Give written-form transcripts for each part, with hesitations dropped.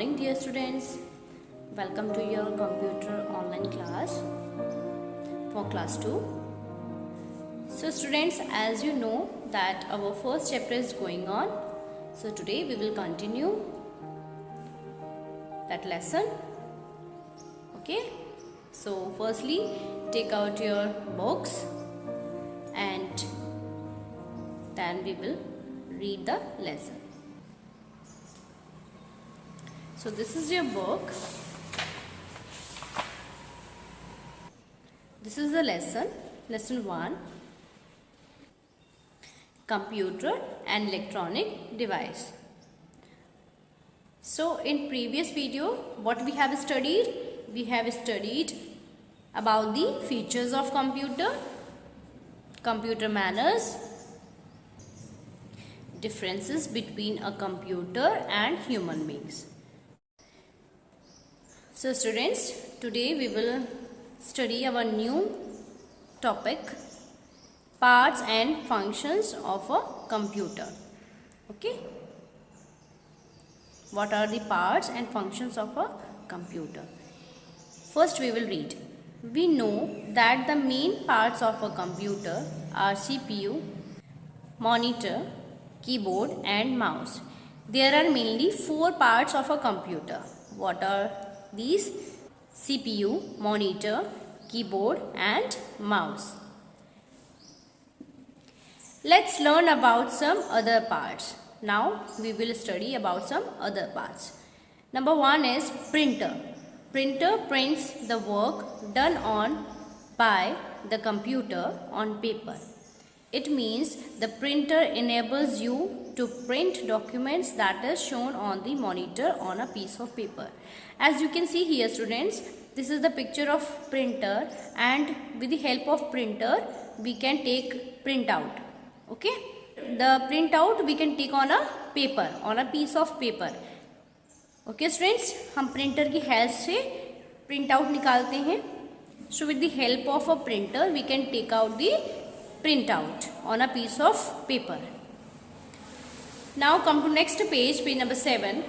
morning, dear students. Welcome to your computer online class for class 2. So students, as you know that our first chapter is going on. So today we will continue that lesson. Okay. So firstly, take out your books and then we will read the lesson. So this is your book. This is the lesson 1, computer and electronic device. So in previous video, what we have studied? We have studied about the features of computer manners, differences between a computer and human beings. So students, today we will study our new topic, parts and functions of a computer. Okay. What are the parts and functions of a computer? First we will read. We know that the main parts of a computer are CPU, monitor, keyboard and mouse. There are mainly 4 parts of a computer. What are these? CPU, monitor, keyboard and mouse. Let's learn about some other parts. Now we will study about some other parts. Number 1 is printer. Printer prints the work done by the computer on paper. It means the printer enables you to print documents that is shown on the monitor on a piece of paper. As you can see here students, this is the picture of printer, and with the help of printer we can take printout. Okay, the printout we can take on a paper, on a piece of paper. Okay students, हम printer की help से printout निकालते हैं. So with the help of a printer we can take out the printout on a piece of paper. Now come to next page number 7.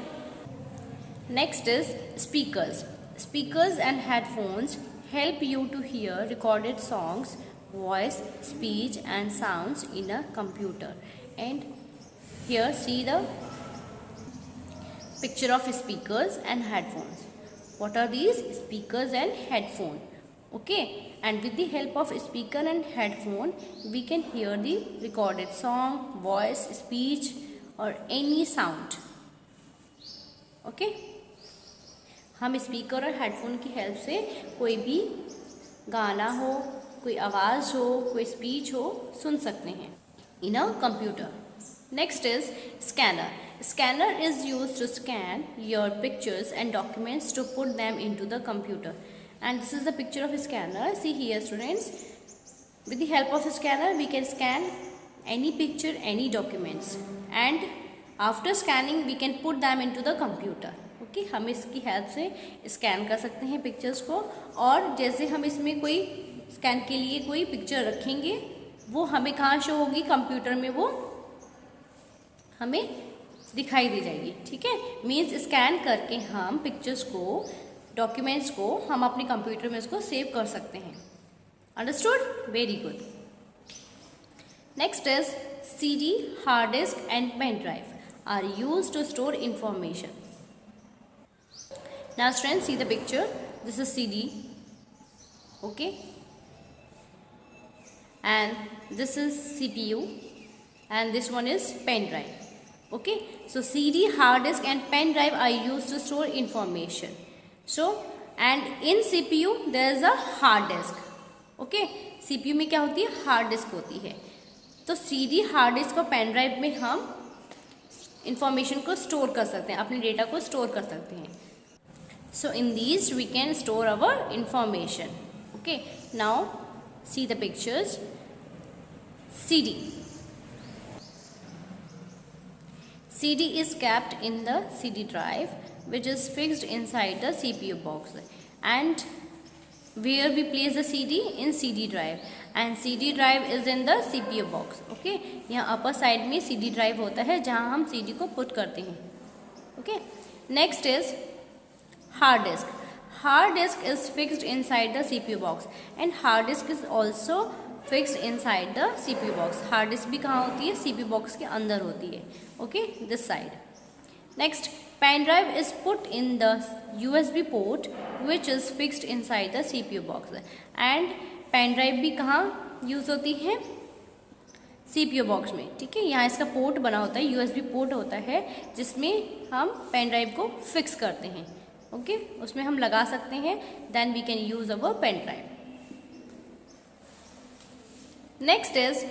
Next is speakers. Speakers and headphones help you to hear recorded songs, voice, speech and sounds in a computer. And here see the picture of speakers and headphones. What are these? Speakers and headphone. Okay, and with the help of speaker and headphone we can hear the recorded song, voice, speech or any sound. Okay, हम speaker और headphone की help से कोई भी गाना हो, कोई आवाज़ हो, कोई स्पीच हो सुन सकते हैं in a computer. Next is scanner. Scanner is used to scan your pictures and documents to put them into the computer. And this is the picture of a scanner. See here students, with the help of a scanner we can scan any picture, any documents, and after scanning we can put them into the computer. Okay, हम इसकी help से scan कर सकते हैं pictures को, और जैसे हम इसमें कोई स्कैन के लिए कोई पिक्चर रखेंगे वो हमें कहाँ शो होगी, कंप्यूटर में वो हमें दिखाई दे जाएगी. ठीक है, मीन्स स्कैन करके हम पिक्चर्स को, डॉक्यूमेंट्स को हम अपने कंप्यूटर में इसको सेव कर सकते हैं. Understood? Very good. Next is CD, hard disk and pen drive are used to store information. Now students, see the picture. This is CD. Okay, and this is CPU and this one is pen drive. Okay, so CD, hard disk and pen drive are used to store information. So and in CPU there is a hard disk. Okay, CPU में क्या होती है? Hard disk होती है. तो CD, hard disc और pen drive में हम इंफॉर्मेशन को स्टोर कर सकते हैं, अपने डेटा को स्टोर कर सकते हैं. So in these we can store our information. Okay, now see the pictures. CD. CD is kept in the CD drive which is fixed inside the CPU box, and where we place the CD? In CD drive, and CD drive is in the CPU box. Okay, यहाँ upper side में CD drive होता है जहाँ हम CD को put करते हैं. Okay, Next is hard disk. Hard disk is fixed inside the CPU box and hard disk is also fixed inside the CPU box. Hard disk भी कहाँ होती है? CPU box के अंदर होती है. Okay, this side. Next, pen drive is put in the USB port which is fixed inside the CPU box. And pen drive भी कहाँ यूज होती है? CPU बॉक्स में. ठीक है, यहाँ इसका पोर्ट बना होता है, USB पोर्ट होता है जिसमें हम पेन ड्राइव को फिक्स करते हैं. ओके, उसमें हम लगा सकते हैं. Then we can use our pen drive. Next is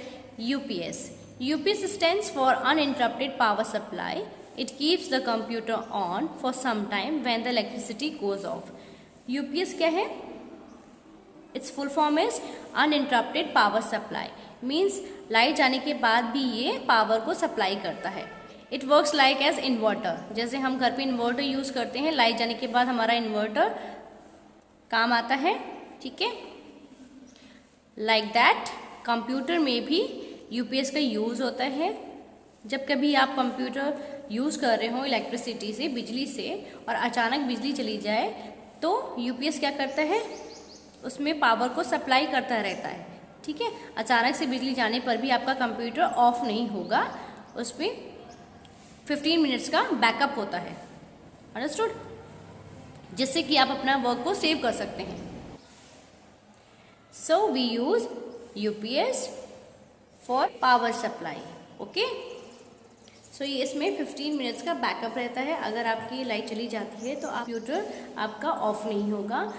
UPS. UPS stands for uninterrupted power supply. It keeps the computer on for some time when the electricity goes off. UPS क्या है? Its full form is uninterrupted power supply. Means light जाने के बाद भी ये power को supply करता है. It works like as inverter. जैसे हम घर पे इन्वर्टर यूज़ करते हैं, लाइट जाने के बाद हमारा इन्वर्टर काम आता है. ठीक है, लाइक दैट कंप्यूटर में भी UPS का यूज़ होता है. जब कभी आप कंप्यूटर यूज़ कर रहे हो इलेक्ट्रिसिटी से, बिजली से, और अचानक बिजली चली जाए तो UPS क्या करता है? उसमें पावर को सप्लाई करता रहता है. ठीक है, अचानक से बिजली जाने पर भी आपका कंप्यूटर ऑफ नहीं होगा. उसमें 15 मिनट्स का बैकअप होता है. अंडरस्टूड? जिससे कि आप अपना वर्क को सेव कर सकते हैं. So we use UPS for power supply. Okay, so ये इसमें 15 मिनट्स का बैकअप रहता है. अगर आपकी लाइट चली जाती है तो कंप्यूटर आपका ऑफ नहीं होगा.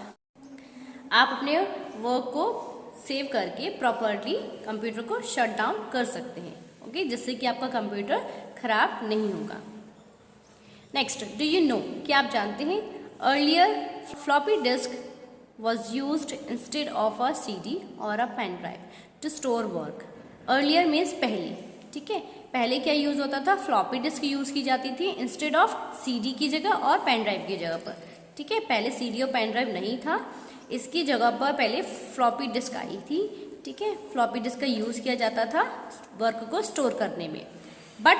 आप अपने वर्क को सेव करके प्रॉपरली कंप्यूटर को शट डाउन कर सकते हैं. ओके, जिससे कि आपका कंप्यूटर खराब नहीं होगा. नेक्स्ट, डू यू नो, क्या आप जानते हैं? Earlier floppy disk was used instead of a CD और a pen drive to store work. Earlier means पहले. ठीक है, पहले क्या यूज होता था? फ्लॉपी डिस्क यूज की जाती थी इंस्टेड ऑफ CD की जगह और पेन ड्राइव की जगह पर. ठीक है, पहले CD और पेन ड्राइव नहीं था, इसकी जगह पर पहले फ्लॉपी डिस्क आई थी. ठीक है, फ्लॉपी डिस्क का यूज़ किया जाता था वर्क को स्टोर करने में. बट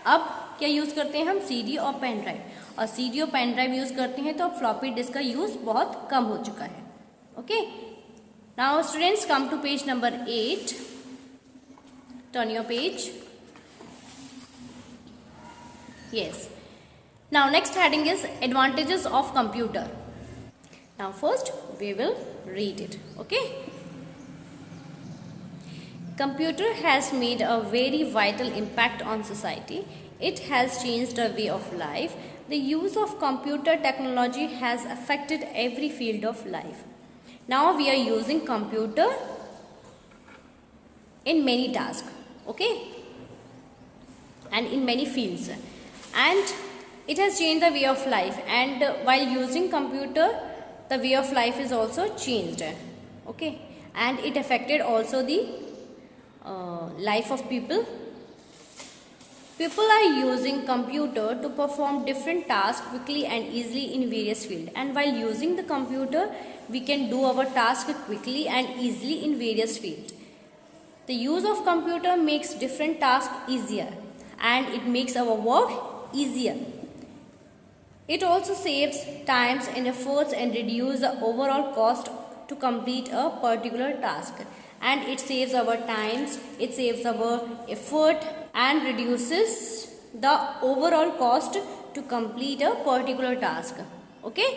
अब क्या यूज़ करते हैं हम? CD और पेन ड्राइव. और CD और पेन ड्राइव यूज़ करते हैं तो अब फ्लॉपी डिस्क का यूज़ बहुत कम हो चुका है. Okay, now students come to page number 8. Turn your page. Yes, now next heading is advantages of computer. Now first we will read it. Okay. Computer has made a very vital impact on society. It has changed our way of life. The use of computer technology has affected every field of life. Now we are using computer in many tasks. Okay. And in many fields. And it has changed the way of life. And while using computer, the way of life is also changed. Okay, and it affected also the life of people. People are using computer to perform different tasks quickly and easily in various fields. And while using the computer, we can do our task quickly and easily in various fields. The use of computer makes different tasks easier and it makes our work easier. It also saves times and efforts and reduces the overall cost to complete a particular task. And it saves our times, it saves our effort and reduces the overall cost to complete a particular task. Okay?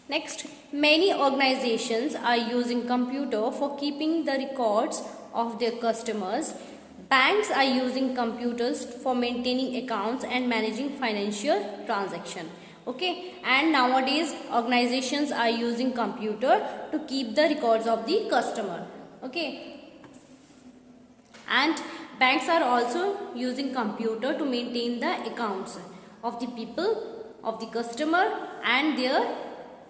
Next, many organizations are using computer for keeping the records of their customers. Banks are using computers for maintaining accounts and managing financial transactions. Okay, and nowadays organizations are using computer to keep the records of the customer. Okay, and banks are also using computer to maintain the accounts of the people, of the customer and their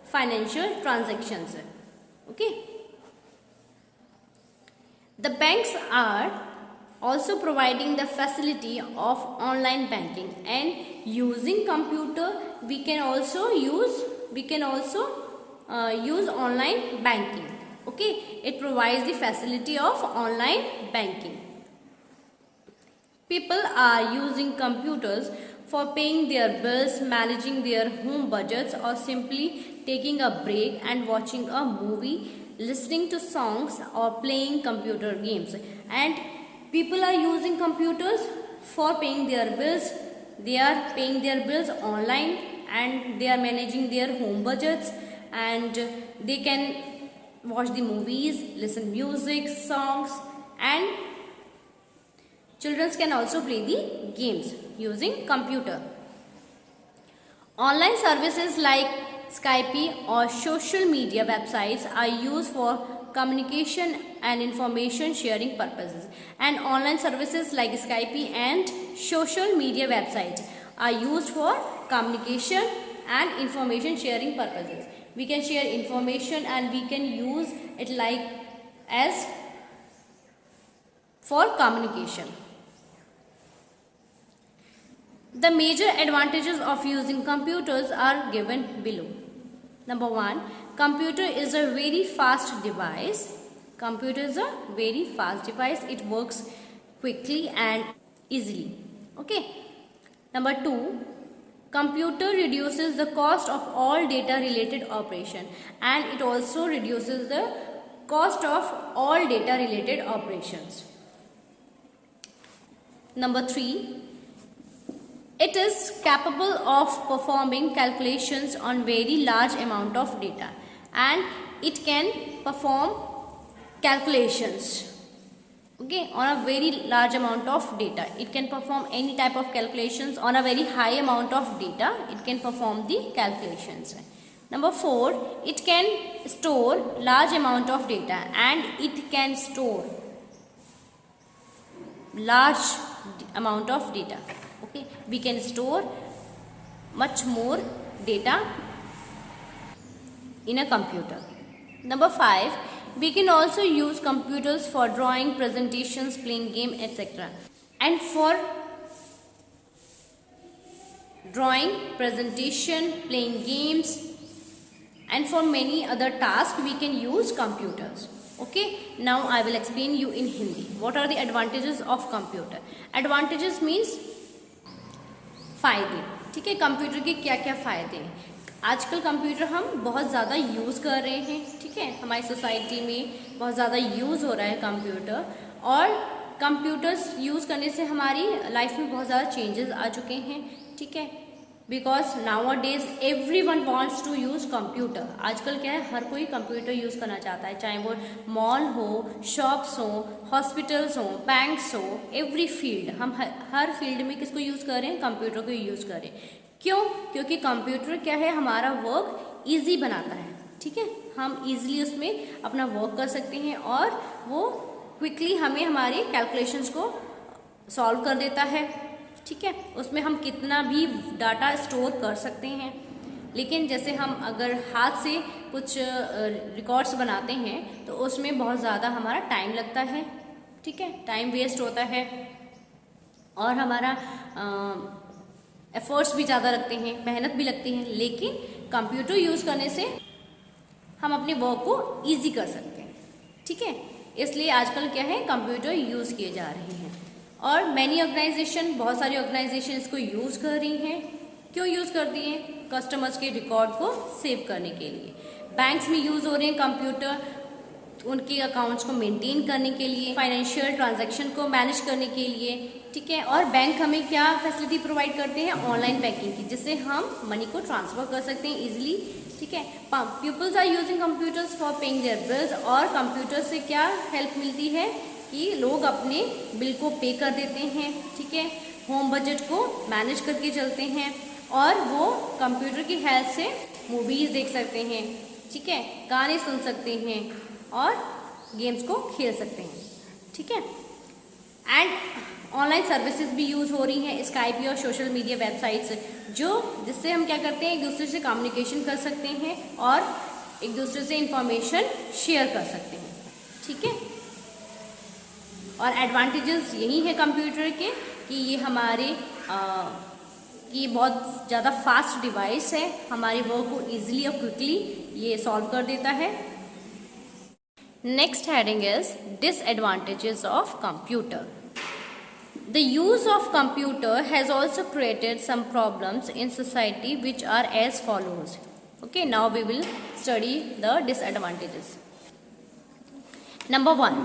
financial transactions. Okay, the banks are also providing the facility of online banking, and using computer we can also use online banking. Okay, it provides the facility of online banking. People are using computers for paying their bills, managing their home budgets, or simply taking a break and watching a movie, listening to songs, or playing computer games. And people are using computers for paying their bills. They are paying their bills online, and they are managing their home budgets, and they can watch the movies, listen music, songs, and children can also play the games using computer. Online services like Skype or social media websites are used for communication and information sharing purposes. And online services like Skype and social media websites are used for communication and information sharing purposes. We can share information and we can use it like as for communication. The major advantages of using computers are given below. Number 1, computer is a very fast device. Computer is a very fast device. It works quickly and easily. Okay. Number 2, computer reduces the cost of all data related operation, and it also reduces the cost of all data related operations. Number 3, it is capable of performing calculations on very large amount of data, and it can perform calculations, okay, on a very large amount of data. It can perform any type of calculations on a very high amount of data. It can perform the calculations. Number 4, it can store large amount of data, and it can store large amount of data. Okay, we can store much more data in a computer. Number 5, we can also use computers for drawing, presentations, playing game, etc. And for drawing, presentation, playing games, and for many other tasks we can use computers. Okay, now I will explain you in Hindi. What are the advantages of computer? Advantages means फ़ायदे. ठीक है, computer के क्या क्या फ़ायदे हैं. आजकल computer हम बहुत ज़्यादा यूज़ कर रहे हैं. ठीक है, हमारी सोसाइटी में बहुत ज़्यादा यूज़ हो रहा है कंप्यूटर, और कंप्यूटर्स यूज़ करने से हमारी लाइफ में बहुत ज़्यादा चेंजेस आ चुके हैं. ठीक है, because nowadays everyone wants to use computer. आजकल क्या है, हर कोई कंप्यूटर यूज़ करना चाहता है, चाहे वो मॉल हो, शॉप्स हो, हॉस्पिटल्स हो, बैंक्स हो, एवरी फील्ड. हम हर फील्ड में किसको यूज़ कर रहे हैं? कंप्यूटर को यूज़ कर रहे हैं. क्यों? क्योंकि कंप्यूटर क्या है, हमारा वर्क ईजी बनाता है. ठीक है, हम ईजिली उसमें अपना वर्क कर सकते हैं, और वो क्विकली हमें हमारे कैलकुलेशंस को सॉल्व कर देता है. ठीक है, उसमें हम कितना भी डाटा स्टोर कर सकते हैं. लेकिन जैसे हम अगर हाथ से कुछ रिकॉर्ड्स बनाते हैं तो उसमें बहुत ज़्यादा हमारा टाइम लगता है. ठीक है, टाइम वेस्ट होता है, और हमारा एफर्ट्स भी ज़्यादा लगते हैं, मेहनत भी लगती है. लेकिन कंप्यूटर यूज़ करने से हम अपने वर्क को ईजी कर सकते हैं. ठीक है, इसलिए आजकल क्या है, कंप्यूटर यूज़ किए जा रहे हैं, और मैनी ऑर्गेनाइजेशन, बहुत सारी ऑर्गेनाइजेशन इसको यूज़ कर रही हैं. क्यों यूज़ कर रही हैं? कस्टमर्स के रिकॉर्ड को सेव करने के लिए. बैंक्स में यूज़ हो रहे हैं कंप्यूटर, उनके अकाउंट्स को मेंटेन करने के लिए, फाइनेंशियल ट्रांजैक्शन को मैनेज करने के लिए. ठीक है, और बैंक हमें क्या फैसिलिटी प्रोवाइड करते हैं? ऑनलाइन बैंकिंग की, जिससे हम मनी को ट्रांसफ़र कर सकते हैं ईजिली. ठीक है, peoples are using computers for paying their bills. और कंप्यूटर से क्या हेल्प मिलती है कि लोग अपने बिल को पे कर देते हैं. ठीक है, होम बजट को मैनेज करके चलते हैं, और वो कंप्यूटर की हेल्प से मूवीज़ देख सकते हैं. ठीक है, गाने सुन सकते हैं, और गेम्स को खेल सकते हैं. ठीक है, एंड ऑनलाइन सर्विसेज भी यूज़ हो रही हैं, स्काइप और सोशल मीडिया वेबसाइट्स, जिससे हम क्या करते हैं, एक दूसरे से कम्युनिकेशन कर सकते हैं, और एक दूसरे से इंफॉर्मेशन शेयर कर सकते हैं. ठीक है, और एडवांटेजेस यही है कंप्यूटर के कि ये हमारे ये बहुत ज़्यादा फास्ट डिवाइस है, हमारे वर्क को ईजिली और क्विकली ये सॉल्व कर देता है. Next heading is disadvantages of computer. The use of computer has also created some problems in society which are as follows. Okay, now we will study the disadvantages. Number 1.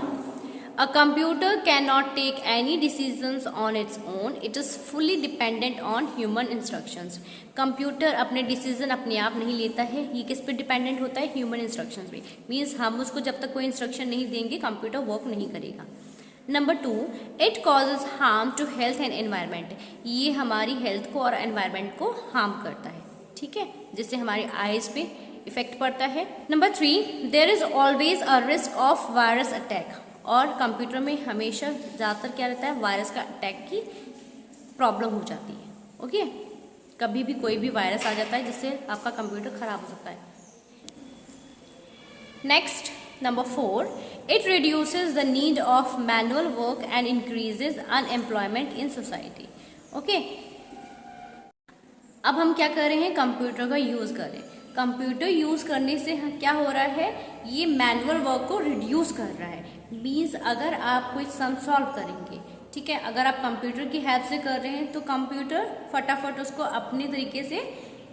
A computer cannot take any decisions on its own. It is fully dependent on human instructions. Computer अपने decision अपने आप नहीं लेता है. ये किस पे dependent होता है? ह्यूमन इंस्ट्रक्शंस पे. मीन्स हम उसको जब तक कोई इंस्ट्रक्शन नहीं देंगे कंप्यूटर वर्क नहीं करेगा. Number 2, it causes harm to health and environment. ये हमारी हेल्थ को और एनवायरनमेंट को हार्म करता है. ठीक है, जिससे हमारी आईज पे इफेक्ट पड़ता है. Number 3, there is always a risk of virus attack. और कंप्यूटर में हमेशा ज़्यादातर क्या रहता है? वायरस का अटैक की प्रॉब्लम हो जाती है. ओके, कभी भी कोई भी वायरस आ जाता है जिससे आपका कंप्यूटर खराब हो सकता है. Next, number 4, it reduces the need of manual work and increases unemployment in society. Okay, अब हम क्या कर रहे हैं? कंप्यूटर का यूज़ कर रहे हैं. कंप्यूटर यूज़ करने से क्या हो रहा है? ये मैनुअल वर्क को रिड्यूस कर रहा है. मीन्स अगर आप कोई सम सॉल्व करेंगे, ठीक है, अगर आप कंप्यूटर की हेल्प से कर रहे हैं तो कंप्यूटर फटाफट उसको अपने तरीके से,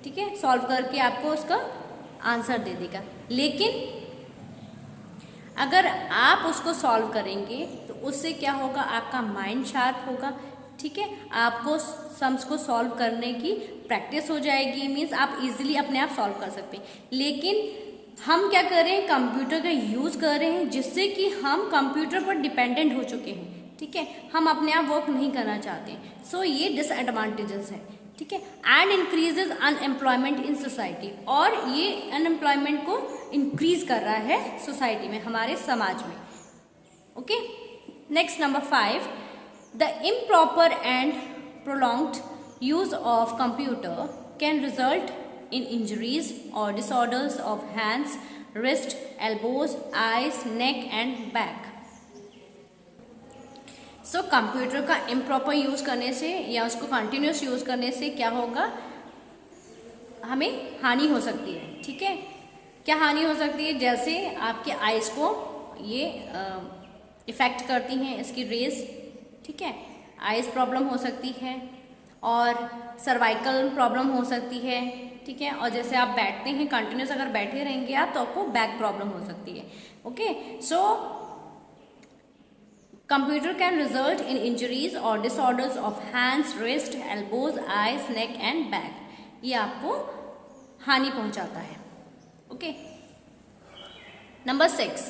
ठीक है, सॉल्व करके आपको उसका आंसर दे देगा. लेकिन अगर आप उसको सॉल्व करेंगे तो उससे क्या होगा? आपका माइंड शार्प होगा. ठीक है, आपको सम्स को सॉल्व करने की प्रैक्टिस हो जाएगी. मीन्स आप इजीली अपने आप सॉल्व कर सकते हैं. लेकिन हम क्या कर रहे हैं? कंप्यूटर का यूज़ कर रहे हैं जिससे कि हम कंप्यूटर पर डिपेंडेंट हो चुके हैं. ठीक है, हम अपने आप वर्क नहीं करना चाहते. सो ये डिसएडवांटेजेस है. ठीक है, and increases unemployment in society. और ये अनएम्प्लॉयमेंट को इंक्रीज कर रहा है सोसाइटी में, हमारे समाज में. Okay, next, number 5, the improper and prolonged use of computer can result in injuries or disorders of hands, wrist, elbows, eyes, neck and back. So computer का इम्प्रॉपर यूज़ करने से या उसको कंटिन्यूस यूज़ करने से क्या होगा? हमें हानि हो सकती है. ठीक है, क्या हानि हो सकती है? जैसे आपके आइज को ये इफेक्ट करती हैं इसकी रेज. ठीक है, आइज प्रॉब्लम हो सकती है और सर्वाइकल प्रॉब्लम हो सकती है. ठीक है, और जैसे आप बैठते हैं कंटिन्यूस, अगर बैठे रहेंगे आप तो आपको बैक प्रॉब्लम हो सकती है. Okay, so computer can result in injuries और disorders of hands, wrist, elbows, eyes, neck and back. ये आपको हानि पहुंचाता है. Okay, number 6,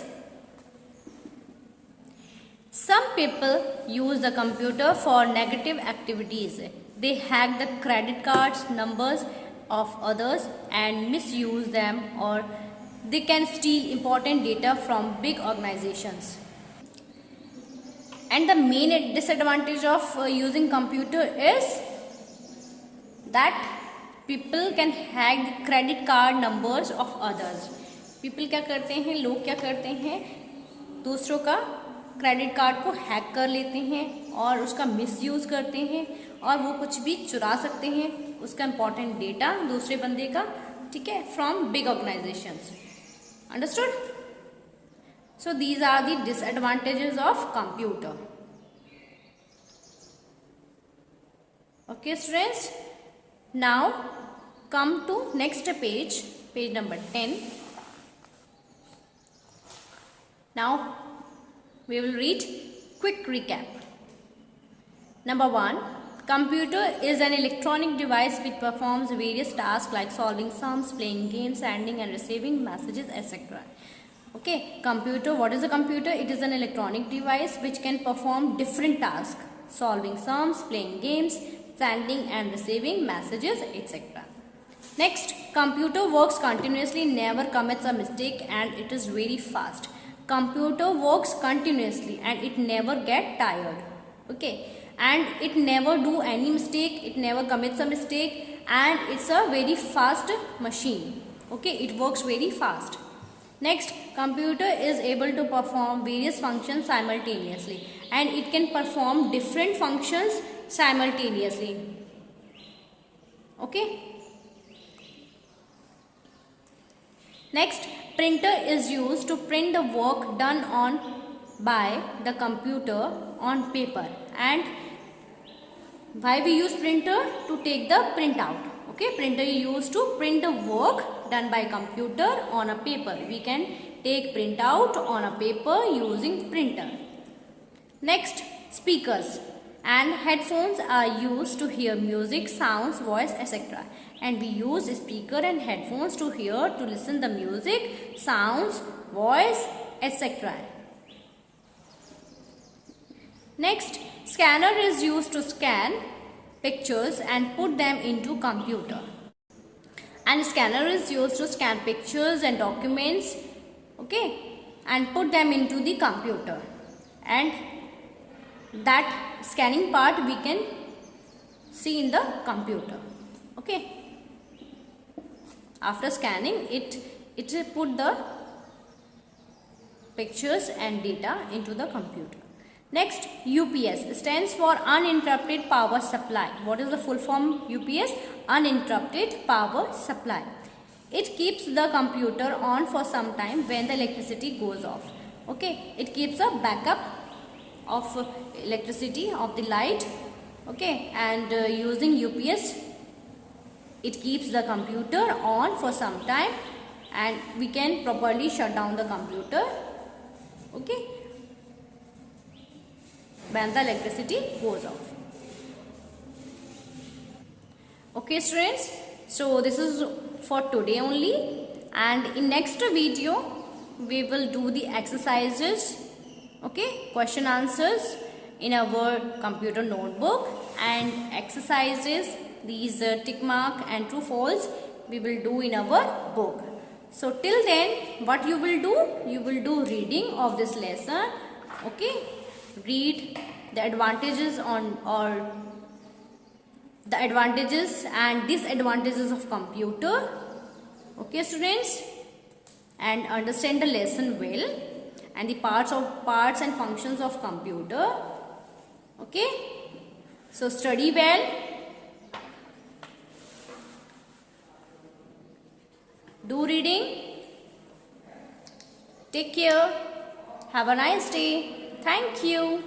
some people use the computer for negative activities. They hack the credit cards, numbers of others and misuse them, or they can steal important data from big organizations. And the main disadvantage of using computer is that people can hack the credit card numbers of others. People क्या करते हैं? लोग क्या करते हैं? दूसरों का credit card को हैक कर लेते हैं और उसका मिसयूज़ करते हैं और वो कुछ भी चुरा सकते हैं, उसका इम्पॉर्टेंट डेटा दूसरे बंदे का. ठीक है, from big organisations. Understood? So these are the disadvantages of computer. Okay students, now come to next page, page number 10. Now we will read quick recap. Number 1, computer is an electronic device which performs various tasks like solving sums, playing games, sending and receiving messages, etc. Okay, computer, what is a computer? It is an electronic device which can perform different tasks: solving sums, playing games, sending and receiving messages, etc. Next, computer works continuously, never commits a mistake and it is very fast. Computer works continuously and it never get tired. Okay, and it never do any mistake, it never commits a mistake, and it's a very fast machine. Okay, it works very fast. Next, computer is able to perform various functions simultaneously and it can perform different functions simultaneously. Okay. Next, printer is used to print the work done on by the computer on paper, and Why we use printer? To take the printout. Okay, printer is used to print the work done by computer on a paper. We can take printout on a paper using printer. Next, speakers and headphones are used to hear music, sounds, voice, etc. And we use speaker and headphones to hear, to listen the music, sounds, voice, etc. Next, scanner is used to scan pictures and put them into computer. And scanner is used to scan pictures and documents, okay, and put them into the computer. And that scanning part we can see in the computer. Okay, after scanning it put the pictures and data into the computer. Next, UPS stands for uninterrupted power supply. What is the full form UPS? Uninterrupted power supply. It keeps the computer on for some time when the electricity goes off. Okay, it keeps a backup of electricity of the light. Okay, and using UPS it keeps the computer on for some time and we can properly shut down the computer. Okay, when the electricity goes off. Okay students, so this is for today only, and in next video we will do the exercises, okay, question answers in our computer notebook, and exercises, these tick mark and true false, we will do in our book. So till then what you will do? You will do reading of this lesson. Okay, read the advantages the advantages and disadvantages of computer. Okay students, and understand the lesson well and the parts and functions of computer. Okay, so study well, do reading, take care, have a nice day. Thank you.